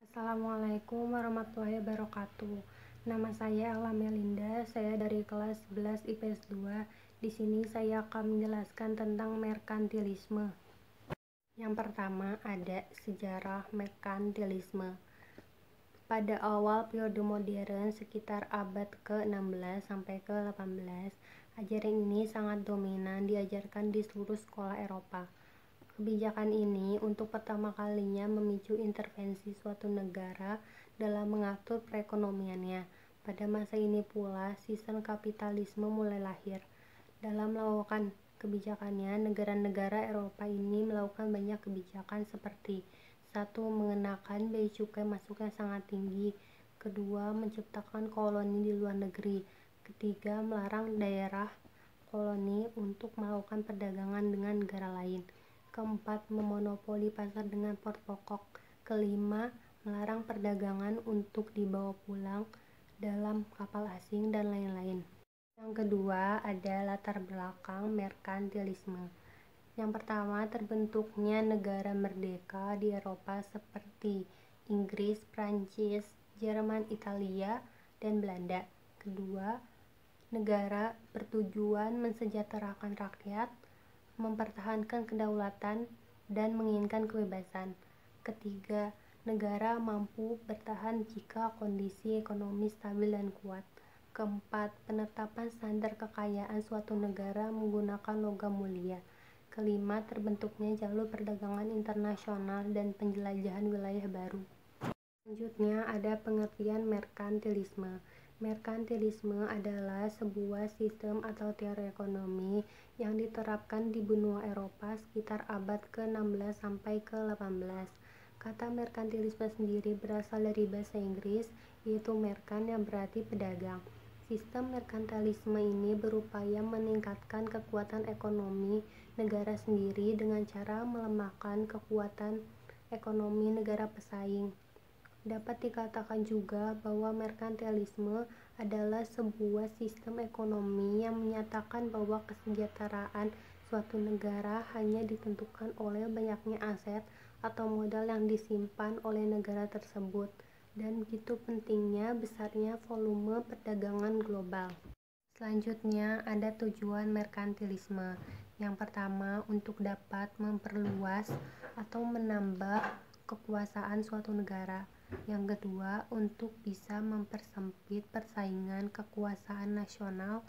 Assalamualaikum warahmatullahi wabarakatuh. Nama saya Ella Melinda, saya dari kelas 11 IPS 2. Di sini saya akan menjelaskan tentang merkantilisme. Yang pertama ada sejarah merkantilisme. Pada awal periode modern sekitar abad ke-16 sampai ke-18, ajaran ini sangat dominan diajarkan di seluruh sekolah Eropa. Kebijakan ini untuk pertama kalinya memicu intervensi suatu negara dalam mengatur perekonomiannya. Pada masa ini pula, sistem kapitalisme mulai lahir. Dalam melakukan kebijakannya, negara-negara Eropa ini melakukan banyak kebijakan seperti: 1. Mengenakan bea cukai masuk yang sangat tinggi. 2. Menciptakan koloni di luar negeri. 3. Melarang daerah koloni untuk melakukan perdagangan dengan negara lain. 4. Memonopoli pasar dengan produk pokok. 5. Melarang perdagangan untuk dibawa pulang dalam kapal asing dan lain-lain. Yang kedua ada latar belakang merkantilisme. Yang pertama, terbentuknya negara merdeka di Eropa seperti Inggris, Prancis, Jerman, Italia, dan Belanda. Kedua, negara bertujuan mensejahterakan rakyat, mempertahankan kedaulatan, dan menginginkan kebebasan. Ketiga, negara mampu bertahan jika kondisi ekonomi stabil dan kuat. Keempat, penetapan standar kekayaan suatu negara menggunakan logam mulia. Kelima, terbentuknya jalur perdagangan internasional dan penjelajahan wilayah baru. Selanjutnya ada pengertian merkantilisme. Merkantilisme adalah sebuah sistem atau teori ekonomi yang diterapkan di benua Eropa sekitar abad ke-16 sampai ke-18. Kata merkantilisme sendiri berasal dari bahasa Inggris, yaitu merkan yang berarti pedagang. Sistem merkantilisme ini berupaya meningkatkan kekuatan ekonomi negara sendiri dengan cara melemahkan kekuatan ekonomi negara pesaing. Dapat dikatakan juga bahwa merkantilisme adalah sebuah sistem ekonomi yang menyatakan bahwa kesejahteraan suatu negara hanya ditentukan oleh banyaknya aset atau modal yang disimpan oleh negara tersebut, dan begitu pentingnya besarnya volume perdagangan global. Selanjutnya ada tujuan merkantilisme. Yang pertama, untuk dapat memperluas atau menambah kekuasaan suatu negara. Yang kedua, untuk bisa mempersempit persaingan kekuasaan nasional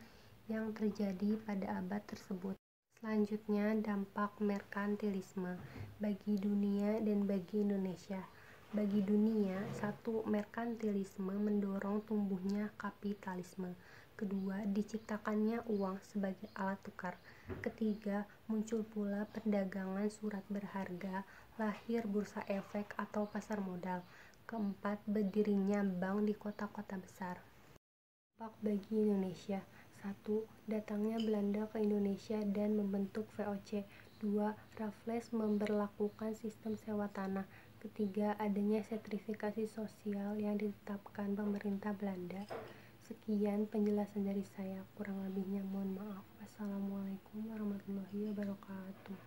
yang terjadi pada abad tersebut. Selanjutnya, dampak merkantilisme bagi dunia dan bagi Indonesia. Bagi dunia, 1. Merkantilisme mendorong tumbuhnya kapitalisme. Kedua, diciptakannya uang sebagai alat tukar. Ketiga, muncul pula perdagangan surat berharga, lahir bursa efek atau pasar modal. Keempat, berdirinya bank di kota-kota besar. Dampak bagi Indonesia. 1. Datangnya Belanda ke Indonesia dan membentuk VOC. 2. Raffles memberlakukan sistem sewa tanah. Ketiga, adanya sertifikasi sosial yang ditetapkan pemerintah Belanda. Sekian penjelasan dari saya, kurang lebihnya mohon maaf. Wassalamualaikum warahmatullahi wabarakatuh.